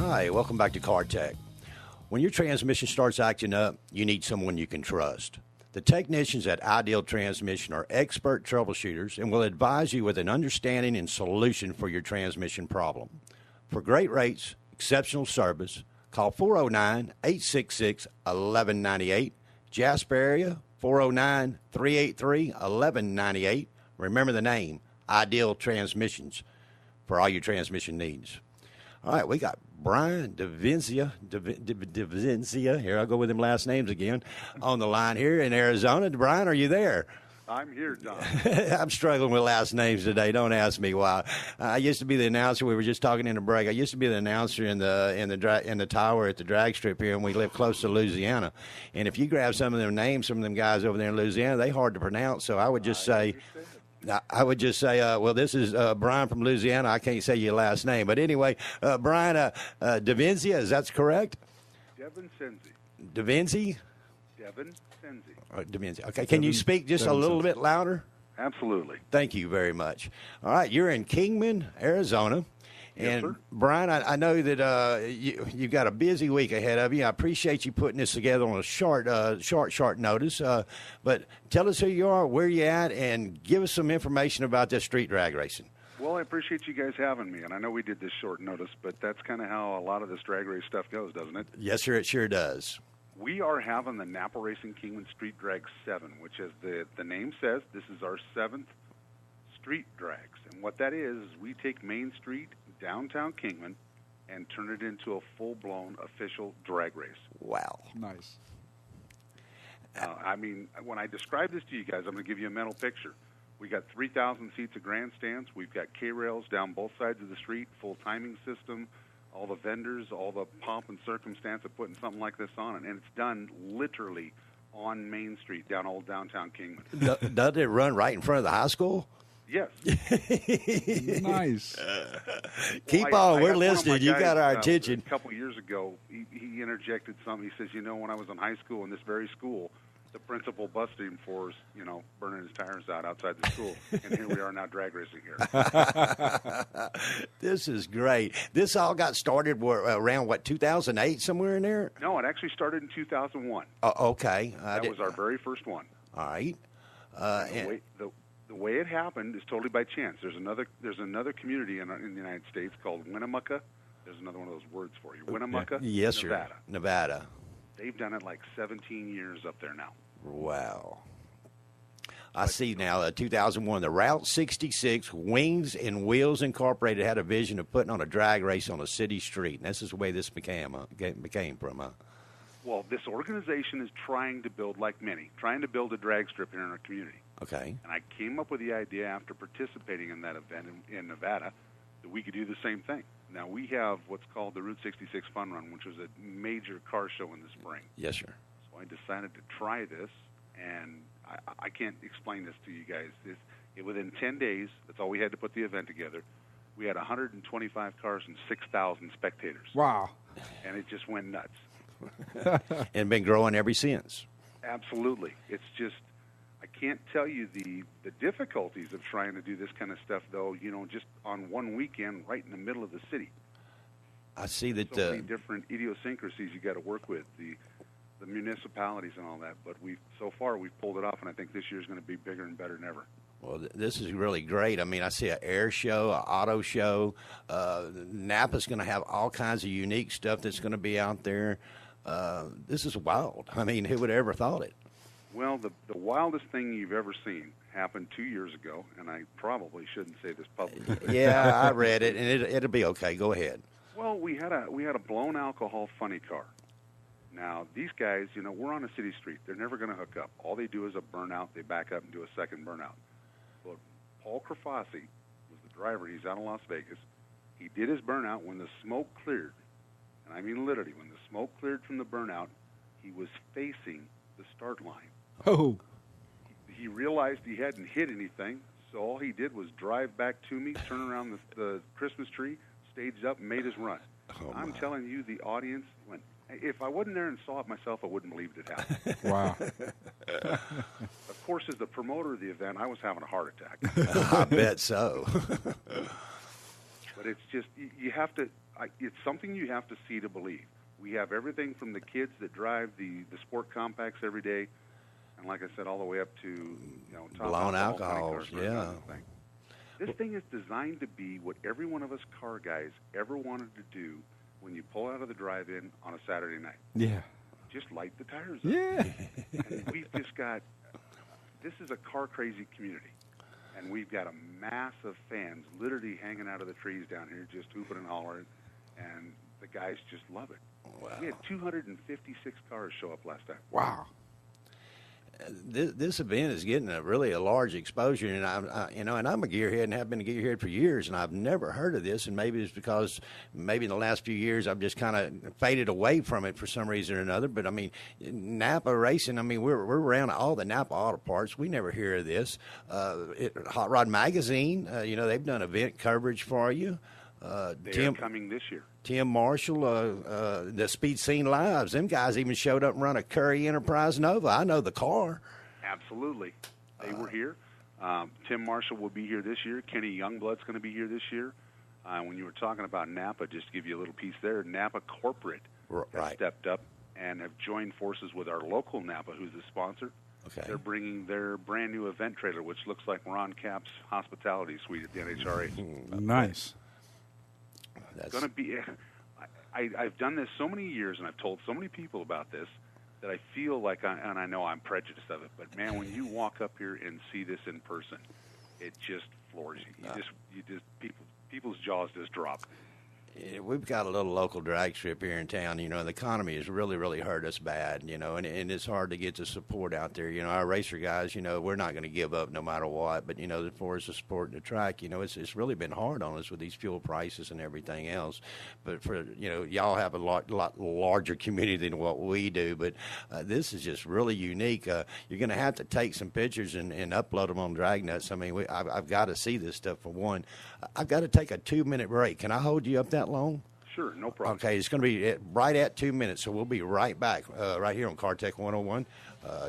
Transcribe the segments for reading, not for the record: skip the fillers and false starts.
Hi, welcome back to Car Tech. When your transmission starts acting up, you need someone you can trust. The technicians at Ideal Transmission are expert troubleshooters and will advise you with an understanding and solution for your transmission problem. For great rates, exceptional service, call 409-866-1198. Jasper area, 409-383-1198. Remember the name, Ideal Transmissions, for all your transmission needs. All right, we got Brian Devincenzi, here I'll go with them last names again, on the line here in Arizona. Brian, are you there? I'm here, Don. I'm struggling with last names today. Don't ask me why. I used to be the announcer. We were just talking in the break. I used to be the announcer in the tower at the drag strip here, and we live close to Louisiana. And if you grab some of them names, some of them guys over there in Louisiana, they hard to pronounce. So I would just say, well, this is Brian from Louisiana. I can't say your last name. But anyway, Brian Devincenzi, is that correct? Devincenzi. Devincenzi? Devincenzi. Devincenzi. Okay, can you speak just a little bit louder? Absolutely. Thank you very much. All right, you're in Kingman, Arizona. Yes, and sir. Brian, I know that you've got a busy week ahead of you. I appreciate you putting this together on a short notice. But tell us who you are, where you're at, and give us some information about this street drag racing. Well, I appreciate you guys having me, and I know we did this short notice, but that's kind of how a lot of this drag race stuff goes, doesn't it? Yes, sir, it sure does. We are having the Napa Racing Kingman Street Drag 7, which, as the name says, this is our 7th street drags. And what that is we take Main Street, downtown Kingman, and turn it into a full-blown official drag race. Wow. Nice. I mean, when I describe this to you guys, I'm going to give you a mental picture. We got 3,000 seats of grandstands. We've got K-rails down both sides of the street, full timing system, all the vendors, all the pomp and circumstance of putting something like this on. And it's done literally on Main Street, down old downtown Kingman. Doesn't it run right in front of the high school? Yes. Nice. Keep Well, on. I We're got one of listening. my You guys, got our attention. A couple years ago, he interjected something. He says, when I was in high school, in this very school, the principal busted him for, burning his tires out outside the school. And here we are now drag racing here. This is great. This all got started around, 2008, somewhere in there? No, it actually started in 2001. Okay. That was our very first one. All right. The way it happened is totally by chance. There's another community in the United States called Winnemucca. There's another one of those words for you. Winnemucca, yes, Nevada. Sir. Nevada. They've done it like 17 years up there now. Wow. I see now, 2001, the Route 66 Wings and Wheels Incorporated had a vision of putting on a drag race on a city street. And this is the way this became from. Well, this organization is trying to build a drag strip here in our community. Okay. And I came up with the idea after participating in that event in Nevada that we could do the same thing. Now, we have what's called the Route 66 Fun Run, which was a major car show in the spring. Yes, sir. So I decided to try this, and I can't explain this to you guys. Within 10 days, that's all we had to put the event together, we had 125 cars and 6,000 spectators. Wow. And it just went nuts. And been growing ever since. Absolutely. It's just, I can't tell you the difficulties of trying to do this kind of stuff, though, just on one weekend right in the middle of the city. I see that. So many different idiosyncrasies you got to work with, the municipalities and all that. But so far we've pulled it off, and I think this year's going to be bigger and better than ever. Well, this is really great. I mean, I see an air show, an auto show. Napa's going to have all kinds of unique stuff that's going to be out there. This is wild. I mean, who would have ever thought it? Well, the wildest thing you've ever seen happened 2 years ago, and I probably shouldn't say this publicly. Yeah, I read it, and it'll be okay. Go ahead. Well, we had a blown alcohol funny car. Now, these guys, we're on a city street. They're never going to hook up. All they do is a burnout. They back up and do a second burnout. But Paul Crafasi was the driver. He's out of Las Vegas. He did his burnout when the smoke cleared. And I mean literally, when the smoke cleared from the burnout, he was facing the start line. Oh. He realized he hadn't hit anything, so all he did was drive back to me, turn around the Christmas tree, staged up, and made his run. Oh, I'm telling you, the audience went. If I wasn't there and saw it myself, I wouldn't believe it happened. Wow. Of course, as the promoter of the event, I was having a heart attack. I bet so. But it's just, you have to, it's something you have to see to believe. We have everything from the kids that drive the sport compacts every day, and like I said, all the way up to top blown alcohol alcohols. funny cars, Yeah. This thing is designed to be what every one of us car guys ever wanted to do when you pull out of the drive-in on a Saturday night. Yeah. Just light the tires up. Yeah. And we've just got, this is a car-crazy community. And we've got a mass of fans literally hanging out of the trees down here, just hooping and hollering. And the guys just love it. Wow. We had 256 cars show up last time. Wow. This event is getting really a large exposure, and I'm a gearhead and have been a gearhead for years, and I've never heard of this. And maybe it's because maybe in the last few years I've just kind of faded away from it for some reason or another. But I mean, Napa racing. I mean, we're around all the Napa auto parts. We never hear of this. Hot Rod Magazine. They've done event coverage for you. They are coming this year. Tim Marshall, the Speed Scene Lives, them guys even showed up and run a Curry Enterprise Nova. I know the car. Absolutely. They were here. Tim Marshall will be here this year. Kenny Youngblood's going to be here this year. When you were talking about Napa, just to give you a little piece there, Napa Corporate has stepped up and have joined forces with our local Napa, who's the sponsor. Okay. They're bringing their brand new event trailer, which looks like Ron Cap's hospitality suite at the NHRA. Nice. It's going to be. I've done this so many years, and I've told so many people about this that I feel like, and I know I'm prejudiced of it, but man, when you walk up here and see this in person, it just floors you. You just people's jaws just drop. We've got a little local drag strip here in town, and the economy has really, really hurt us bad, and it's hard to get the support out there. Our racer guys, we're not going to give up no matter what, but, as far as the support and the track, it's really been hard on us with these fuel prices and everything else. But for, y'all have a lot larger community than what we do, but this is just really unique. You're going to have to take some pictures and upload them on Dragnuts. I mean, I've got to see this stuff for one. I've got to take a 2-minute break. Can I hold you up that long? Sure, no problem. Okay, it's going to be right at 2 minutes, so we'll be right back right here on Car Tech 101.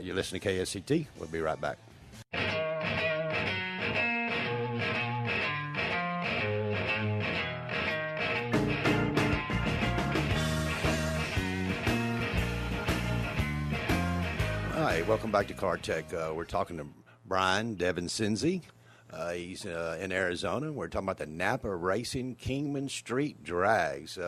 You're listening to KSCT. We'll be right back. Hi, welcome back to Car Tech. We're talking to Brian Devincenzi. He's in Arizona. We're talking about the Napa Racing Kingman Street Drags.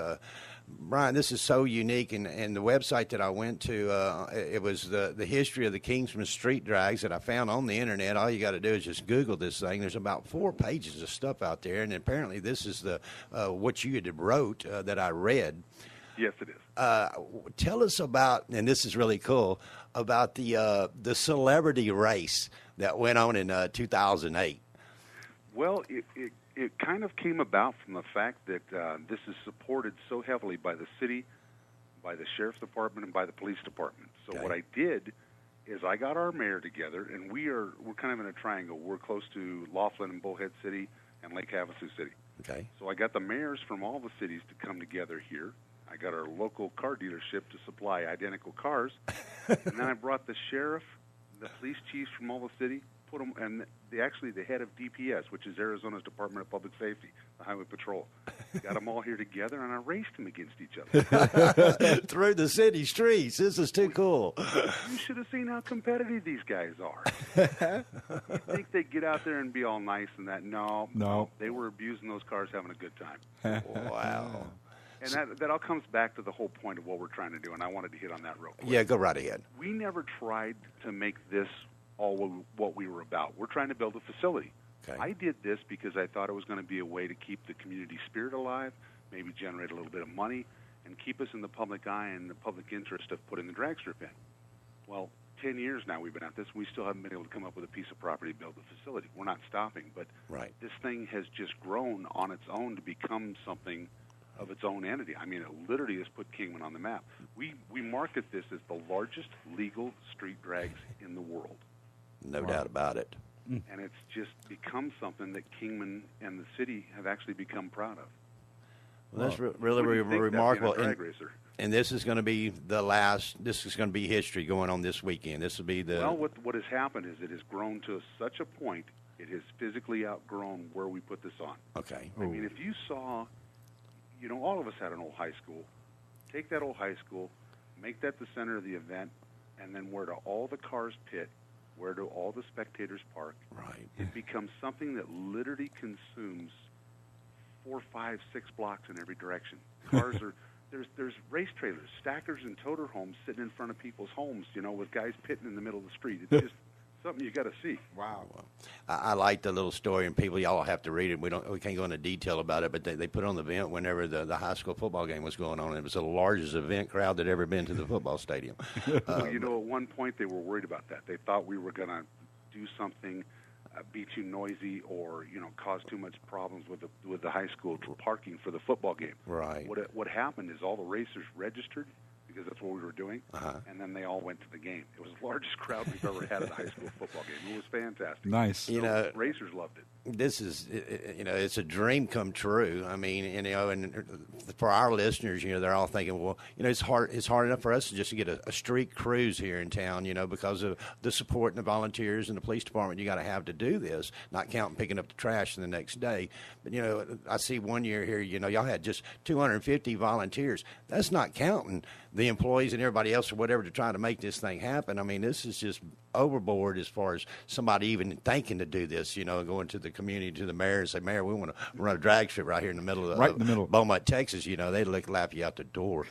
Brian, this is so unique, and the website that I went to, it was the history of the Kingman Street Drags that I found on the internet. All you got to do is just Google this thing. There's about 4 pages of stuff out there, and apparently this is the what you had wrote that I read. Yes, it is. Tell us about, and this is really cool, about the celebrity race that went on in 2008. Well, it kind of came about from the fact that this is supported so heavily by the city, by the sheriff's department, and by the police department. So Okay. what I did is I got our mayor together, and we're kind of in a triangle. We're close to Laughlin and Bullhead City and Lake Havasu City. Okay. So I got the mayors from all the cities to come together here. I got our local car dealership to supply identical cars, and then I brought the sheriff, the police chiefs from all the city, put them, and the head of DPS, which is Arizona's Department of Public Safety, the Highway Patrol. Got them all here together, and I raced them against each other. Through the city streets. This is too cool. You should have seen how competitive these guys are. You think they'd get out there and be all nice and that? No. They were abusing those cars, having a good time. Wow. And that all comes back to the whole point of what we're trying to do, and I wanted to hit on that real quick. Yeah, go right ahead. We never tried to make this all what we were about. We're trying to build a facility. Okay. I did this because I thought it was going to be a way to keep the community spirit alive, maybe generate a little bit of money, and keep us in the public eye and the public interest of putting the drag strip in. Well, 10 years now we've been at this, and we still haven't been able to come up with a piece of property to build the facility. We're not stopping, but this thing has just grown on its own to become something of its own entity. I mean, it literally has put Kingman on the map. We market this as the largest legal street drags in the world. No doubt about it. And it's just become something that Kingman and the city have actually become proud of. Well, that's really remarkable. And this is going to be the last. This is going to be history going on this weekend. This will be the. Well, what has happened is it has grown to such a point. It has physically outgrown where we put this on. Okay. I mean, if you saw, all of us had an old high school. Take that old high school, make that the center of the event, and then where do all the cars pit? Where do all the spectators park? Right. It becomes something that literally consumes 4, 5, 6 blocks in every direction. Cars are there's race trailers, stackers, and toter homes sitting in front of people's homes, with guys pitting in the middle of the street. It's just something you got to see. Wow. I like the little story, and people, y'all have to read it. We can't go into detail about it, but they put on the event whenever the high school football game was going on. It was the largest event crowd that ever been to the football stadium. Well, at one point they were worried about that. They thought we were going to do something, be too noisy, or cause too much problems with the high school parking for the football game. Right. What happened is all the racers registered, because that's what we were doing, and then they all went to the game. It was the largest crowd we've ever had at a high school football game. It was fantastic. Nice. So racers loved it. This is, it's a dream come true. I mean, and for our listeners, they're all thinking, well, it's hard enough for us just to get a street cruise here in town, because of the support and the volunteers and the police department you got to have to do this, not counting picking up the trash the next day. But, I see one year here, y'all had just 250 volunteers. That's not counting the employees and everybody else or whatever to try to make this thing happen. I mean, this is just overboard as far as somebody even thinking to do this, going to the community, to the mayor and say, Mayor, we want to run a drag strip right here in the middle of Beaumont, Texas. They'd laugh you out the door.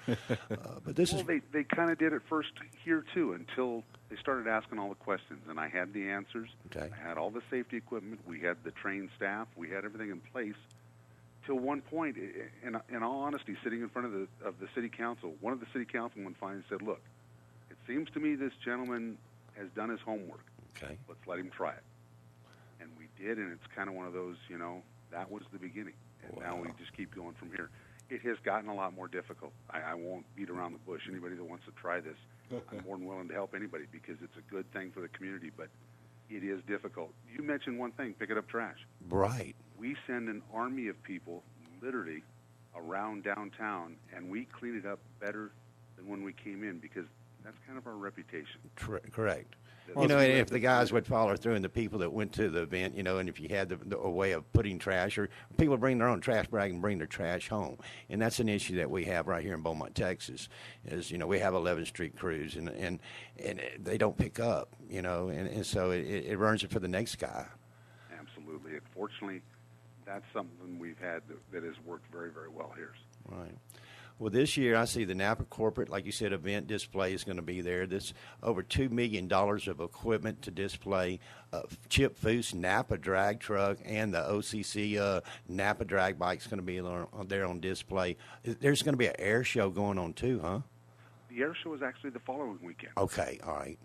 But this is... They kind of did it first here, too, until they started asking all the questions, and I had the answers. Okay. I had all the safety equipment. We had the trained staff. We had everything in place. Till one point, in all honesty, sitting in front of the city council, one of the city councilmen finally said, look, it seems to me this gentleman has done his homework. Okay. Let's let him try it. And we did, and it's kind of one of those, that was the beginning. And now we just keep going from here. It has gotten a lot more difficult. I won't beat around the bush. Anybody that wants to try this, I'm more than willing to help anybody because it's a good thing for the community, but it is difficult. You mentioned one thing, picking up trash. Right. We send an army of people literally around downtown, and we clean it up better than when we came in because that's kind of our reputation. Correct. And if the guys would follow through and the people that went to the event, and if you had a way of putting trash, or people bring their own trash bag and bring their trash home. And that's an issue that we have right here in Beaumont, Texas, is, we have 11th Street crews, and they don't pick up, and so it runs it for the next guy. Absolutely. Unfortunately, that's something we've had that has worked very, very well here. Right. Well, this year I see the Napa corporate, like you said, event display is going to be there. This over $2 million of equipment to display Chip Foose Napa drag truck and the OCC Napa drag bike is going to be there on display. There's going to be an air show going on too, huh? The air show is actually the following weekend. Okay, all right.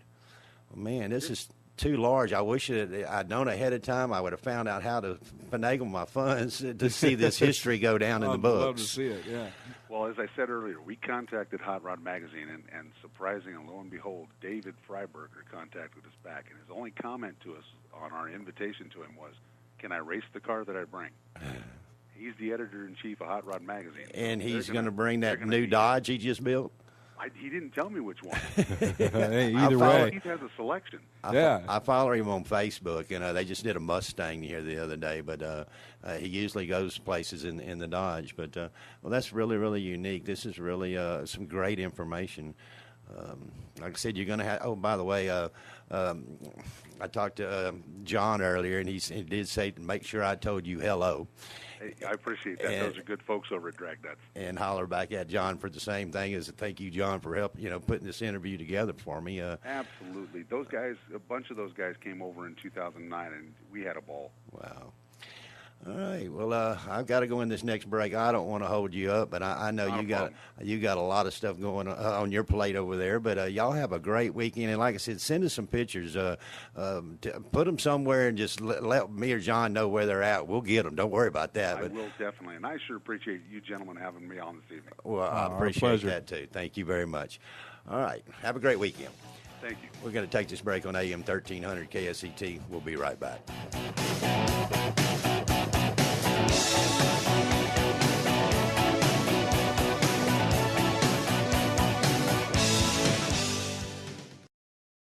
Well, man, this is too large. I wish I'd known ahead of time. I would have found out how to finagle my funds to see this history go down in the books. I'd love to see it, yeah. Well, as I said earlier, we contacted Hot Rod Magazine, and surprising, and lo and behold, David Freiberger contacted us back, and his only comment to us on our invitation to him was, can I race the car that I bring? He's the editor-in-chief of Hot Rod Magazine. And he's going to bring that new Dodge he just built? He didn't tell me which one. Hey, either way. He has a selection. I follow him on Facebook, and they just did a Mustang here the other day, but he usually goes places in the Dodge. But, well, that's really, really unique. This is really some great information. Like I said, you're going to have – oh, by the way, I talked to John earlier, and he did say to make sure I told you hello. Hey, I appreciate that. Those are good folks over at Drag Nuts. And holler back at John for the same thing as thank you, John, for help, putting this interview together for me. Absolutely. Those guys, a bunch of those guys came over in 2009, and we had a ball. Wow. All right. Well, I've got to go in this next break. I don't want to hold you up, but I know you got a lot of stuff going on your plate over there. But y'all have a great weekend, and like I said, send us some pictures. Put them somewhere and just let me or John know where they're at. We'll get them. Don't worry about that. I will definitely, and I sure appreciate you gentlemen having me on this evening. Well, I appreciate that too. Thank you very much. All right. Have a great weekend. Thank you. We're going to take this break on AM 1300 KSET. We'll be right back.